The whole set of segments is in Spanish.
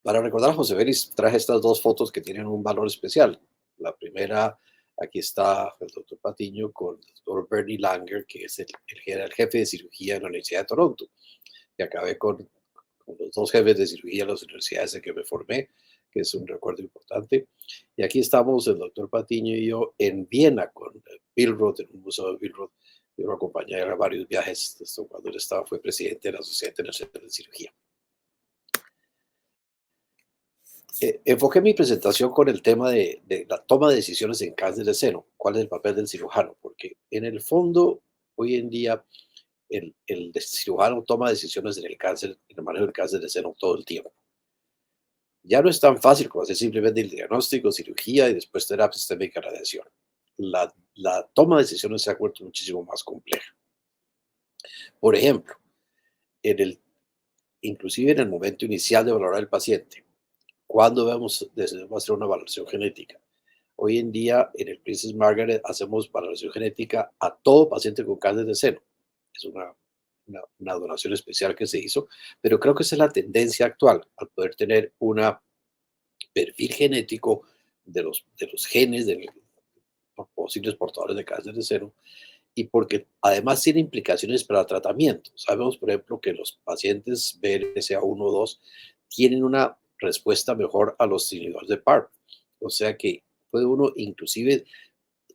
Para recordar a José Félix, traje estas dos fotos que tienen un valor especial. La primera, aquí está el doctor Patiño con el doctor Bernie Langer, que es el jefe de cirugía en la Universidad de Toronto. Y acabé con los dos jefes de cirugía de las universidades en que me formé, que es un recuerdo importante. Y aquí estamos el doctor Patiño y yo en Viena con Bill Roth, en un museo de Bill Roth. Yo lo acompañé a varios viajes esto, cuando él fue presidente de la Sociedad Internacional de Cirugía. Enfoqué mi presentación con el tema de la toma de decisiones en cáncer de seno. ¿Cuál es el papel del cirujano? Porque en el fondo, hoy en día, el cirujano toma decisiones en el cáncer, en el manejo del cáncer de seno todo el tiempo. Ya no es tan fácil como hacer simplemente el diagnóstico, cirugía y después terapia sistémica y radiación. La toma de decisiones se ha vuelto muchísimo más compleja. Por ejemplo, en el, inclusive en el momento inicial de valorar al paciente, cuando decidimos hacer una valoración genética. Hoy en día en el Princess Margaret hacemos valoración genética a todo paciente con cáncer de seno. Es una donación especial que se hizo, pero creo que esa es la tendencia actual, al poder tener un perfil genético de los genes de los posibles portadores de cáncer de seno y porque además tiene implicaciones para el tratamiento. Sabemos, por ejemplo, que los pacientes BRCA1 o 2 tienen una respuesta mejor a los inhibidores de PARP. O sea que puede uno inclusive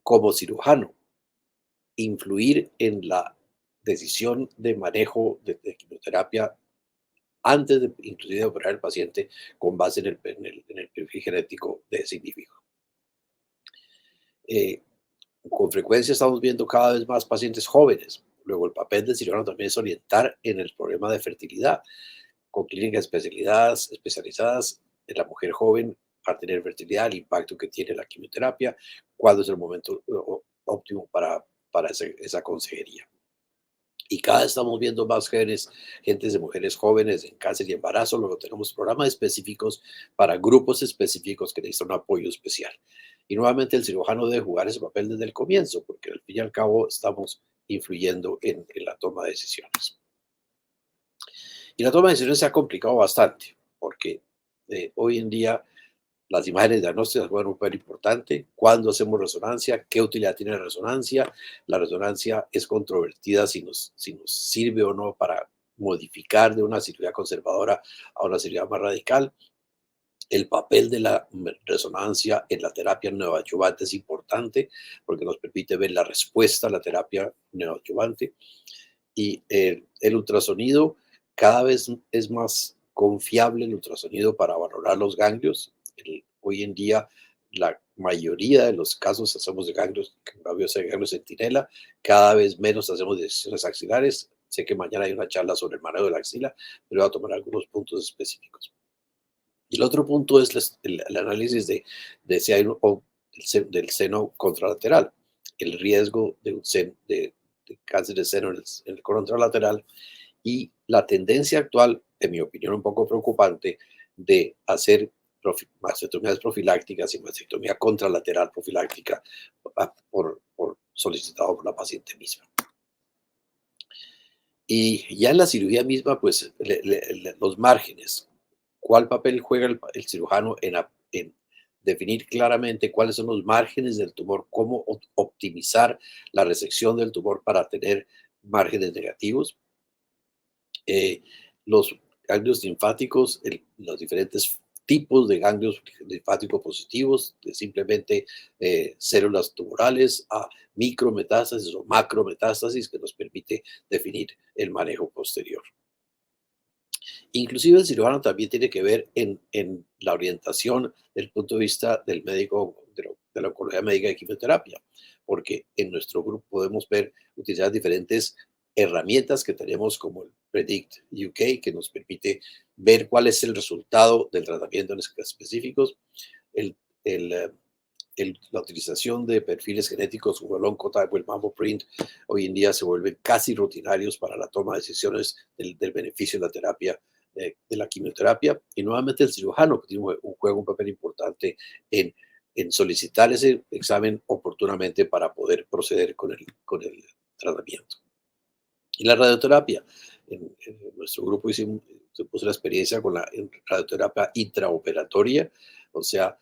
como cirujano influir en la decisión de manejo de quimioterapia antes de inclusive operar al paciente con base en el perfil genético de ese individuo. Eh, con frecuencia estamos viendo cada vez más pacientes jóvenes. Luego el papel del cirujano también es orientar en el problema de fertilidad, con clínicas especializadas en la mujer joven para tener fertilidad, el impacto que tiene la quimioterapia, cuándo es el momento óptimo para esa consejería. Y cada vez estamos viendo más gentes de mujeres jóvenes en cáncer y embarazo. Luego tenemos programas específicos para grupos específicos que necesitan un apoyo especial. Y nuevamente el cirujano debe jugar ese papel desde el comienzo, porque al fin y al cabo estamos influyendo en la toma de decisiones. Y la toma de decisiones se ha complicado bastante, porque hoy en día las imágenes diagnósticas juegan un papel importante. ¿Cuándo hacemos resonancia? ¿Qué utilidad tiene la resonancia? La resonancia es controvertida si nos sirve o no para modificar de una cirugía conservadora a una cirugía más radical. El papel de la resonancia en la terapia neoadyuvante es importante porque nos permite ver la respuesta a la terapia neoadyuvante. Y el ultrasonido cada vez es más confiable el ultrasonido para valorar los ganglios. Hoy en día la mayoría de los casos hacemos de ganglios, ganglios centinela, cada vez menos hacemos de decisiones axilares. Sé que mañana hay una charla sobre el manejo de la axila, pero voy a tomar algunos puntos específicos. Y el otro punto es el análisis de si hay del seno contralateral, el riesgo de cáncer de seno en el contralateral y la tendencia actual, en mi opinión un poco preocupante, de hacer mastectomías profilácticas y mastectomía contralateral profiláctica solicitado por la paciente misma. Y ya en la cirugía misma, pues los márgenes. ¿Cuál papel juega el cirujano en definir claramente cuáles son los márgenes del tumor? ¿Cómo optimizar la resección del tumor para tener márgenes negativos? eh, los ganglios linfáticos, los diferentes tipos de ganglios linfáticos positivos, de simplemente células tumorales, a micrometástasis o macrometástasis, que nos permite definir el manejo posterior. Inclusive el cirujano también tiene que ver en la orientación del punto de vista del médico, de la oncología médica de quimioterapia, porque en nuestro grupo podemos utilizar diferentes herramientas que tenemos como el Predict UK, que nos permite ver cuál es el resultado del tratamiento en específicos, el, el, eh, la utilización de perfiles genéticos como el Oncotype o el MammoPrint hoy en día se vuelven casi rutinarios para la toma de decisiones del beneficio de la terapia, de la quimioterapia. Y nuevamente el cirujano que tiene juega un papel importante en solicitar ese examen oportunamente para poder proceder con el tratamiento. Y la radioterapia. En nuestro grupo se puso la experiencia con la radioterapia intraoperatoria, o sea,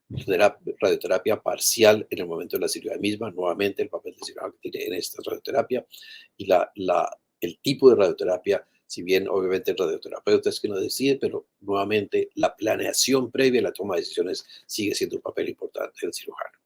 radioterapia parcial en el momento de la cirugía misma. Nuevamente, el papel de cirujano que tiene en esta radioterapia y el tipo de radioterapia, si bien obviamente el radioterapeuta es quien lo decide, pero nuevamente la planeación previa a la toma de decisiones sigue siendo un papel importante del cirujano.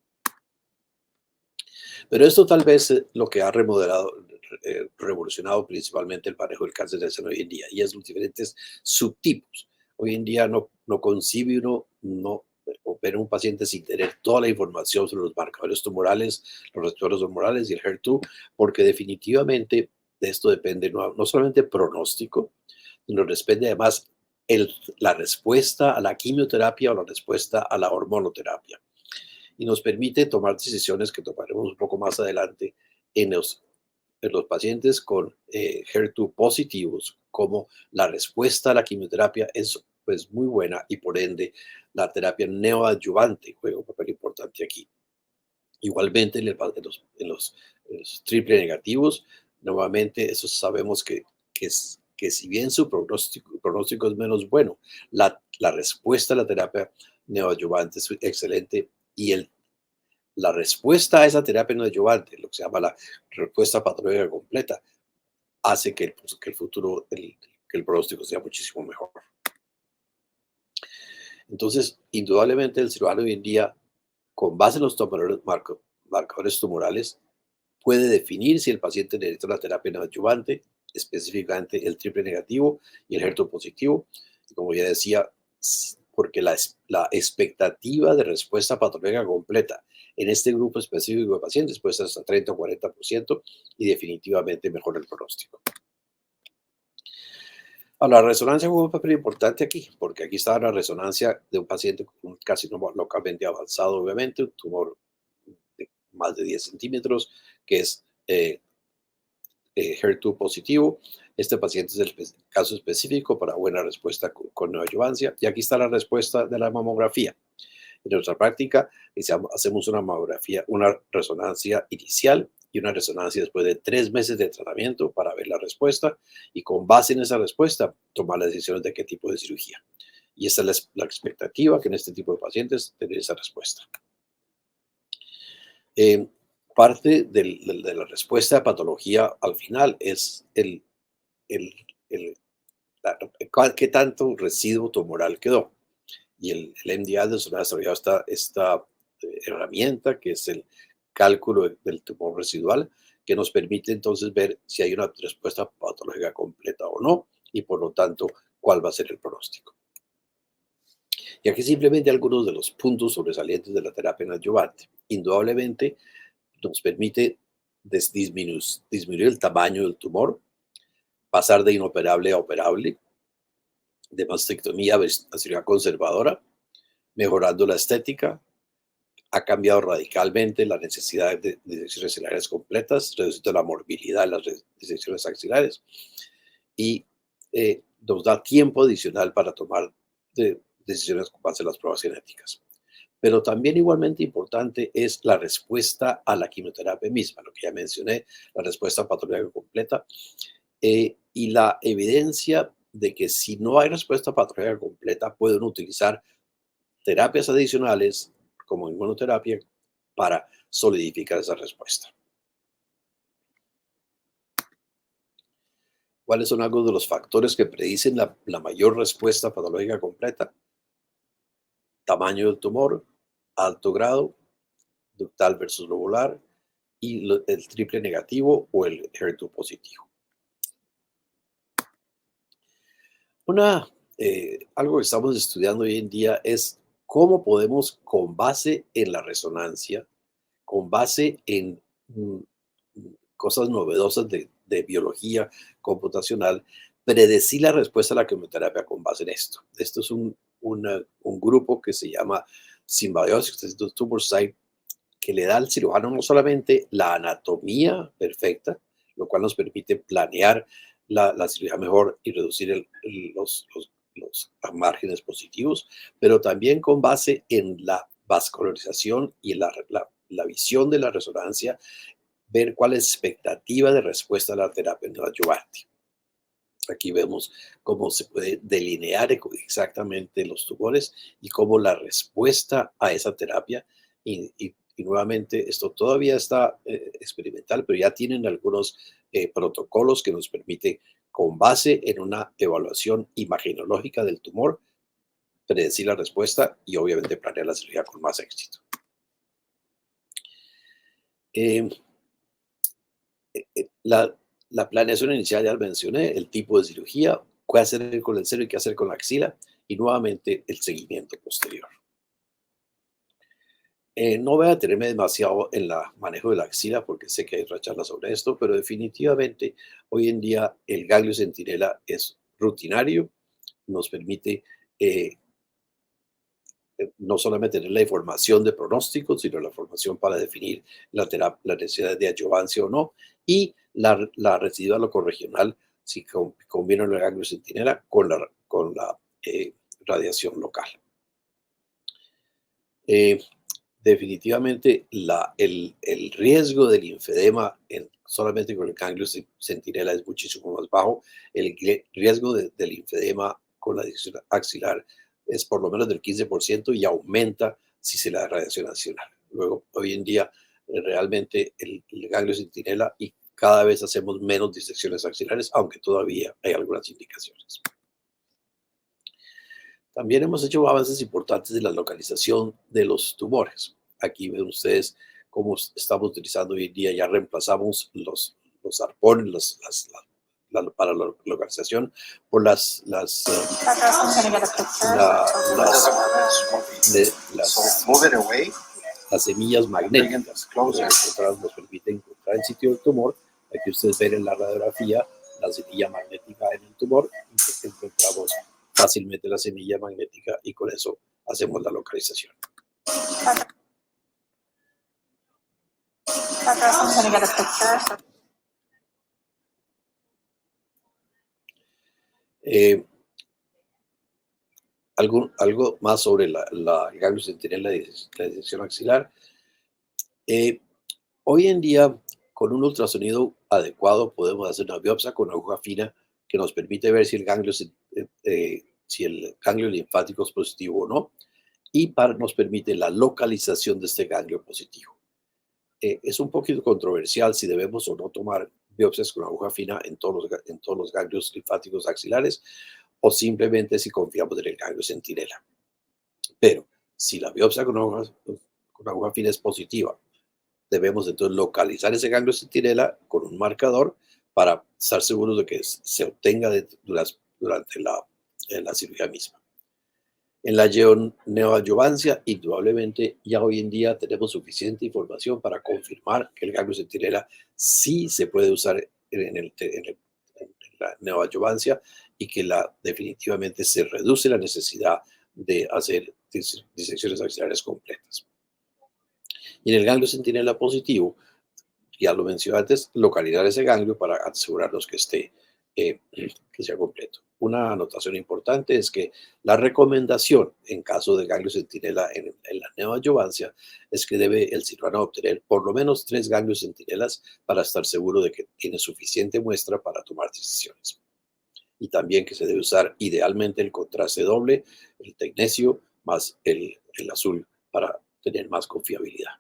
Pero esto tal vez lo que ha revolucionado principalmente el manejo del cáncer de seno hoy en día, y es los diferentes subtipos. Hoy en día no concibe uno, no opera un paciente sin tener toda la información sobre los marcadores tumorales, los receptores tumorales y el HER2, porque definitivamente de esto depende no solamente el pronóstico, sino depende además la respuesta a la quimioterapia o la respuesta a la hormonoterapia, y nos permite tomar decisiones que tomaremos un poco más adelante en los pacientes con HER2 positivos, como la respuesta a la quimioterapia es pues muy buena, y por ende la terapia neoadyuvante juega un papel importante aquí. Igualmente en los triple negativos, nuevamente eso sabemos que si bien su pronóstico es menos bueno, la respuesta a la terapia neoadyuvante es excelente, y la respuesta a esa terapia neoadyuvante, lo que se llama la respuesta patológica completa, hace que el futuro, que el pronóstico sea muchísimo mejor. Entonces, indudablemente el cirujano hoy en día, con base en los marcadores tumorales, puede definir si el paciente necesita una terapia neoadyuvante, específicamente el triple negativo y el HER2 positivo. Y como ya decía, porque la expectativa de respuesta patológica completa en este grupo específico de pacientes puede ser hasta 30 o 40%, y definitivamente mejora el pronóstico. La resonancia juega un papel importante aquí, porque aquí está la resonancia de un paciente con un carcinoma localmente avanzado, obviamente, un tumor de más de 10 centímetros, que es HER2 positivo. Este paciente es el caso específico para buena respuesta con neoadyuvancia. Y aquí está la respuesta de la mamografía. En nuestra práctica hacemos una mamografía, una resonancia inicial y una resonancia después de 3 meses de tratamiento para ver la respuesta, y con base en esa respuesta tomar las decisiones de qué tipo de cirugía. Y esta es la expectativa, que en este tipo de pacientes tener esa respuesta. Eh, Parte de la respuesta de patología al final es el, el- qué tanto residuo tumoral quedó. Y el MD Anderson ha desarrollado esta herramienta, que es el cálculo del tumor residual, que nos permite entonces ver si hay una respuesta patológica completa o no, y por lo tanto cuál va a ser el pronóstico. Y aquí simplemente algunos de los puntos sobresalientes de la terapia neoadyuvante. Indudablemente nos permite disminuir el tamaño del tumor, pasar de inoperable a operable, de mastectomía a cirugía conservadora, mejorando la estética. Ha cambiado radicalmente la necesidad de disecciones axilares completas, reduciendo la morbilidad de las disecciones axilares, y nos da tiempo adicional para tomar decisiones con base en las pruebas genéticas. Pero también igualmente importante es la respuesta a la quimioterapia misma, lo que ya mencioné, la respuesta patológica completa, y la evidencia de que si no hay respuesta patológica completa, pueden utilizar terapias adicionales como inmunoterapia para solidificar esa respuesta. ¿Cuáles son algunos de los factores que predicen la mayor respuesta patológica completa? Tamaño del tumor, alto grado, ductal versus lobular, y el triple negativo o el HER2 positivo. Algo que estamos estudiando hoy en día es cómo podemos, con base en la resonancia, con base en mm, cosas novedosas de biología computacional, predecir la respuesta a la quimioterapia con base en esto. Esto es un grupo que se llama Symbiosis Tumor Site, que le da al cirujano no solamente la anatomía perfecta, lo cual nos permite planear la cirugía mejor y reducir los márgenes positivos, pero también con base en la vascularización y la visión de la resonancia, ver cuál es la expectativa de respuesta a la terapia neoadyuvante. Aquí vemos cómo se puede delinear exactamente los tumores y cómo la respuesta a esa terapia, y nuevamente esto todavía está experimental, pero ya tienen algunos protocolos que nos permite, con base en una evaluación imagenológica del tumor, predecir la respuesta y obviamente planear la cirugía con más éxito. Eh, la, la planeación inicial ya lo mencioné, el tipo de cirugía, qué hacer con el seno y qué hacer con la axila, y nuevamente el seguimiento posterior. No voy a detenerme demasiado en el manejo de la axila porque sé que hay otra charla sobre esto, pero definitivamente hoy en día el ganglio centinela es rutinario, nos permite eh, no solamente tener la información de pronóstico, sino la información para definir la necesidad de adyuvancia o no, y la residual locorregional, si conviene el ganglio centinela con la radiación local. Eh, Definitivamente el riesgo del linfedema solamente con el ganglio centinela es muchísimo más bajo. El riesgo del linfedema con la disección axilar es por lo menos del 15% y aumenta si se le da radiación adicional. Luego, hoy en día, realmente el ganglio centinela y cada vez hacemos menos disecciones axilares, aunque todavía hay algunas indicaciones. También hemos hecho avances importantes en la localización de los tumores. Aquí ven ustedes cómo estamos utilizando hoy en día, ya reemplazamos los arpones para la localización por las semillas magnéticas. Nos permiten encontrar el sitio del tumor. Aquí ustedes ven en la radiografía la semilla magnética en el tumor y encontramos fácilmente la semilla magnética y con eso hacemos la localización. Eh, algo más sobre el ganglio centinela y la disección axilar. Hoy en día, con un ultrasonido adecuado, podemos hacer una biopsia con aguja fina que nos permite ver si si el ganglio linfático es positivo o no, y nos permite la localización de este ganglio positivo. Es un poquito controversial si debemos o no tomar biopsias con aguja fina en todos los ganglios linfáticos axilares o simplemente si confiamos en el ganglio centinela. Pero si la biopsia con aguja fina es positiva, debemos entonces localizar ese ganglio centinela con un marcador para estar seguros de que se obtenga durante la cirugía misma. En la neoadyuvancia, indudablemente, ya hoy en día tenemos suficiente información para confirmar que el ganglio centinela sí se puede usar en la neoadyuvancia y que definitivamente se reduce la necesidad de hacer disecciones axilares completas. Y en el ganglio centinela positivo, ya lo mencioné antes, localizar ese ganglio para asegurarnos que que sea completo. Una anotación importante es que la recomendación en caso de ganglio centinela en la neoadyuvancia es que debe el cirujano obtener por lo menos 3 ganglios centinelas para estar seguro de que tiene suficiente muestra para tomar decisiones. Y también que se debe usar idealmente el contraste doble, el tecnecio más el azul para tener más confiabilidad.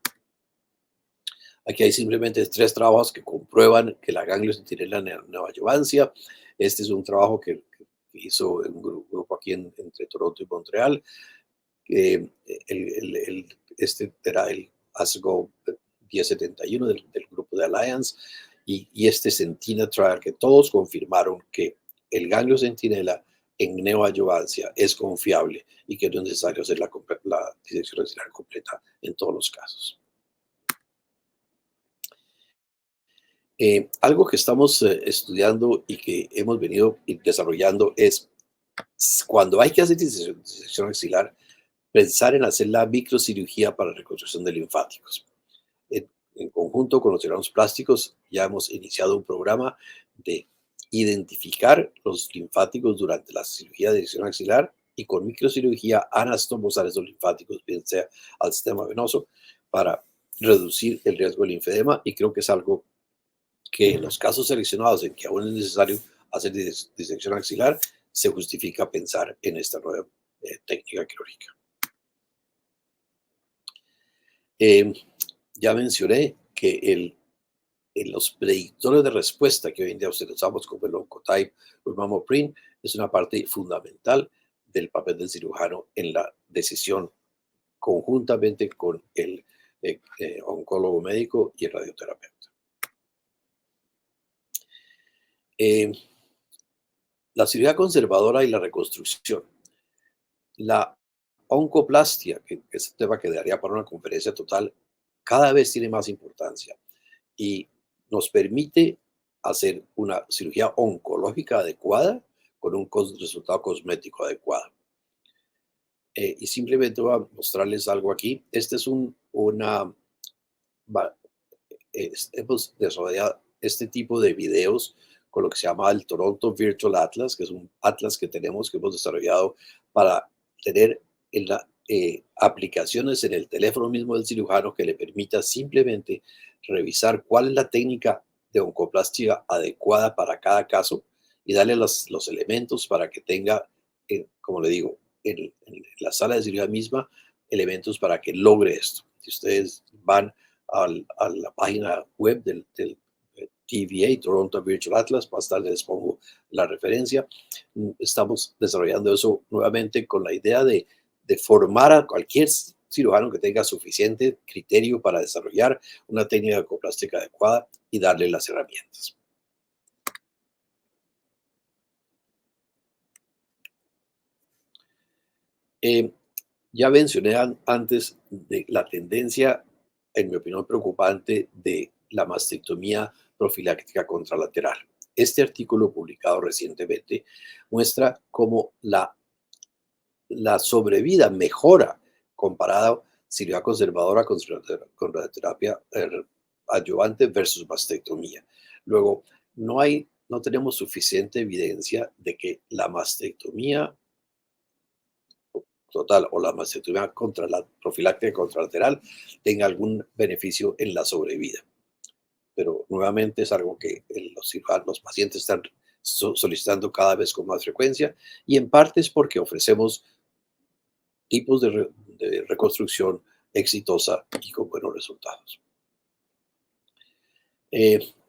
Aquí hay simplemente 3 trabajos que comprueban que la ganglio centinela neoadyuvancia. Este es un trabajo que hizo un grupo aquí entre Toronto y Montreal. Este era el ASCO 1071 del grupo de Alliance y este Sentina Trial, que todos confirmaron que el ganglio centinela en neoadyuvancia es confiable y que no es necesario hacer la disección axilar completa en todos los casos. Algo que estamos estudiando y que hemos venido desarrollando es cuando hay que hacer disección axilar, pensar en hacer la microcirugía para reconstrucción de linfáticos. En conjunto con los cirujanos plásticos ya hemos iniciado un programa de identificar los linfáticos durante la cirugía de disección axilar y con microcirugía anastomosar esos linfáticos, bien sea al sistema venoso, para reducir el riesgo del linfedema, y creo que es algo que en los casos seleccionados en que aún es necesario hacer disección axilar, se justifica pensar en esta nueva técnica quirúrgica. Ya mencioné que los predictores de respuesta que hoy en día utilizamos como el Oncotype o el Mammoprint es una parte fundamental del papel del cirujano en la decisión conjuntamente con el oncólogo médico y el radioterapeuta. La cirugía conservadora y la reconstrucción. La oncoplastia, que es un tema que daría para una conferencia total, cada vez tiene más importancia y nos permite hacer una cirugía oncológica adecuada con un resultado cosmético adecuado. Y simplemente voy a mostrarles algo aquí. Este es hemos desarrollado este tipo de videos con lo que se llama el Toronto Virtual Atlas, que es un atlas que tenemos, que hemos desarrollado para tener aplicaciones en el teléfono mismo del cirujano que le permita simplemente revisar cuál es la técnica de oncoplastia adecuada para cada caso y darle los elementos para que tenga, como le digo, en la sala de cirugía misma, elementos para que logre esto. Si ustedes van a la página web del TVA, Toronto Virtual Atlas, más tarde les pongo la referencia. Estamos desarrollando eso nuevamente con la idea de formar a cualquier cirujano que tenga suficiente criterio para desarrollar una técnica oncoplástica adecuada y darle las herramientas. Ya mencioné antes de la tendencia, en mi opinión, preocupante de la mastectomía profiláctica contralateral. Este artículo publicado recientemente muestra cómo la sobrevida mejora comparado cirugía conservadora con radioterapia adyuvante versus mastectomía. Luego, no tenemos suficiente evidencia de que la mastectomía total o la mastectomía contra la profiláctica contralateral tenga algún beneficio en la sobrevida. Pero nuevamente es algo que los pacientes están solicitando cada vez con más frecuencia y en parte es porque ofrecemos tipos de reconstrucción exitosa y con buenos resultados.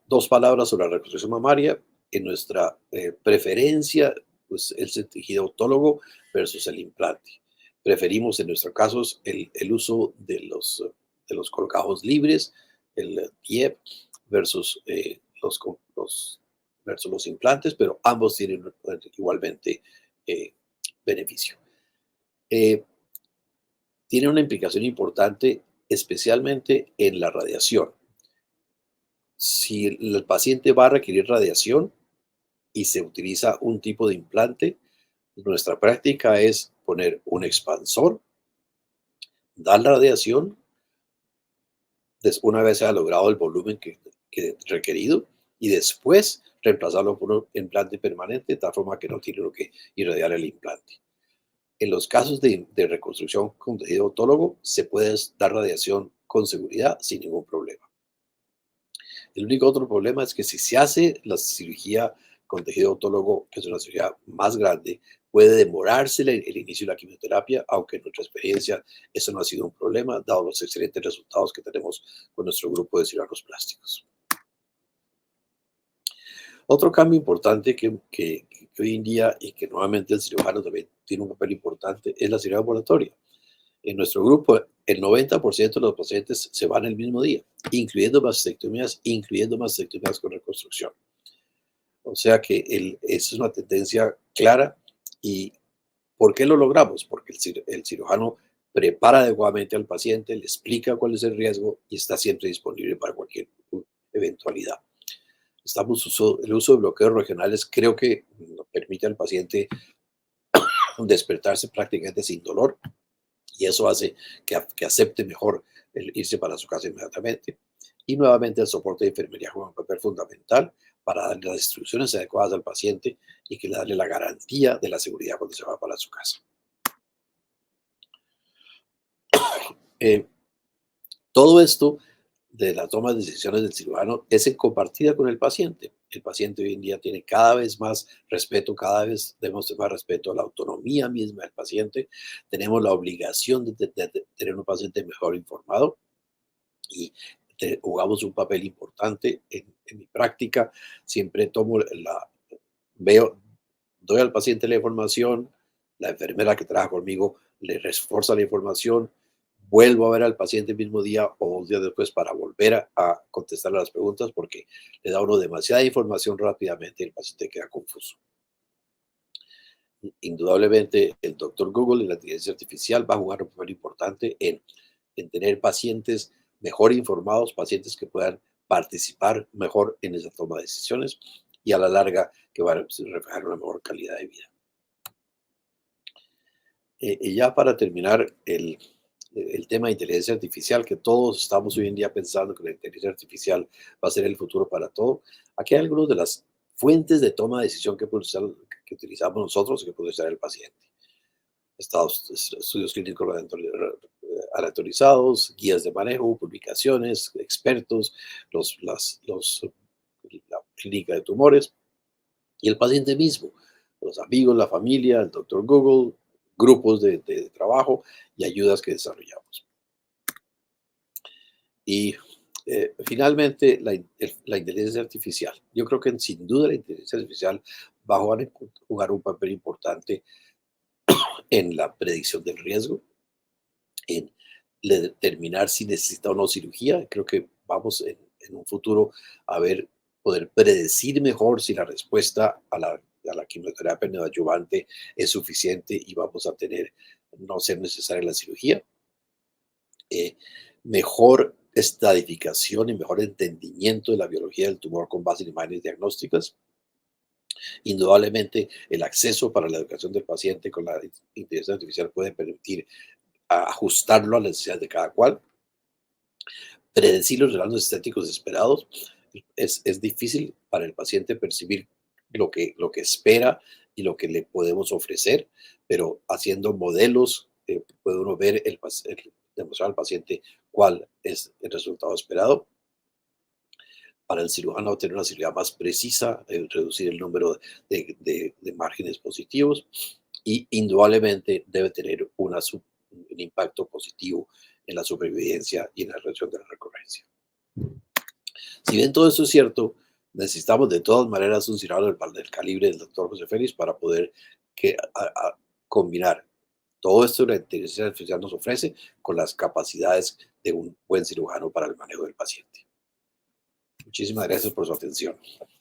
Dos palabras sobre la reconstrucción mamaria. En nuestra preferencia, pues es el tejido autólogo versus el implante. Preferimos en nuestros casos el uso de los colgajos libres, el TIEP, versus los implantes, pero ambos tienen igualmente beneficio. Tiene una implicación importante, especialmente en la radiación. Si el paciente va a requerir radiación y se utiliza un tipo de implante, nuestra práctica es poner un expansor, dar la radiación, una vez se ha logrado el volumen que requerido, y después reemplazarlo por un implante permanente, de tal forma que no tiene lo que irradiar el implante. En los casos de reconstrucción con tejido autólogo, se puede dar radiación con seguridad sin ningún problema. El único otro problema es que si se hace la cirugía con tejido autólogo, que es una cirugía más grande, puede demorarse el inicio de la quimioterapia, aunque en nuestra experiencia eso no ha sido un problema, dado los excelentes resultados que tenemos con nuestro grupo de cirujanos plásticos. Otro cambio importante que hoy en día y que nuevamente el cirujano también tiene un papel importante es la cirugía ambulatoria. En nuestro grupo, el 90% de los pacientes se van el mismo día, incluyendo mastectomías con reconstrucción. O sea que esa es una tendencia clara. ¿Y por qué lo logramos? Porque el cirujano prepara adecuadamente al paciente, le explica cuál es el riesgo y está siempre disponible para cualquier eventualidad. El uso de bloqueos regionales creo que nos permite al paciente despertarse prácticamente sin dolor y eso hace que acepte mejor el irse para su casa inmediatamente. Y nuevamente el soporte de enfermería juega un papel fundamental para darle las instrucciones adecuadas al paciente y que le darle la garantía de la seguridad cuando se va para su casa. Todo esto de la toma de decisiones del cirujano es compartida con el paciente. El paciente hoy en día tiene cada vez más respeto, cada vez debemos tener más respeto a la autonomía misma del paciente. Tenemos la obligación de tener un paciente mejor informado y jugamos un papel importante en mi práctica. Siempre veo, doy al paciente la información, la enfermera que trabaja conmigo le refuerza la información, vuelvo a ver al paciente el mismo día o 2 días después para volver a contestar las preguntas porque le da a uno demasiada información rápidamente y el paciente queda confuso. Indudablemente, el doctor Google y la inteligencia artificial va a jugar un papel importante en tener pacientes mejor informados, pacientes que puedan participar mejor en esa toma de decisiones y a la larga que van a reflejar una mejor calidad de vida. Y ya para terminar, el tema de inteligencia artificial, que todos estamos hoy en día pensando que la inteligencia artificial va a ser el futuro para todo. Aquí hay algunas de las fuentes de toma de decisión que utilizamos nosotros y que puede usar el paciente. Estudios clínicos aleatorizados, guías de manejo, publicaciones, expertos, la clínica de tumores y el paciente mismo, los amigos, la familia, el doctor Google, grupos de trabajo y ayudas que desarrollamos. Y finalmente, la inteligencia artificial. Yo creo que sin duda la inteligencia artificial va a jugar un papel importante en la predicción del riesgo, en determinar si necesita o no cirugía. Creo que vamos en un futuro a poder predecir mejor si la respuesta a la quimioterapia neoadyuvante es suficiente y vamos a no ser necesaria la cirugía. Mejor estadificación y mejor entendimiento de la biología del tumor con base en imágenes diagnósticas. Indudablemente, el acceso para la educación del paciente con la inteligencia artificial puede permitir ajustarlo a las necesidades de cada cual. Predecir los resultados estéticos esperados. Es difícil para el paciente percibir lo que espera y lo que le podemos ofrecer, pero haciendo modelos puede uno ver demostrar al paciente cuál es el resultado esperado. Para el cirujano tener una cirugía más precisa, reducir el número de márgenes positivos y indudablemente debe tener un impacto positivo en la supervivencia y en la reducción de la recurrencia. Si bien todo esto es cierto, necesitamos de todas maneras un cirujano del calibre del doctor José Félix para poder combinar todo esto que la inteligencia artificial nos ofrece con las capacidades de un buen cirujano para el manejo del paciente. Muchísimas gracias por su atención.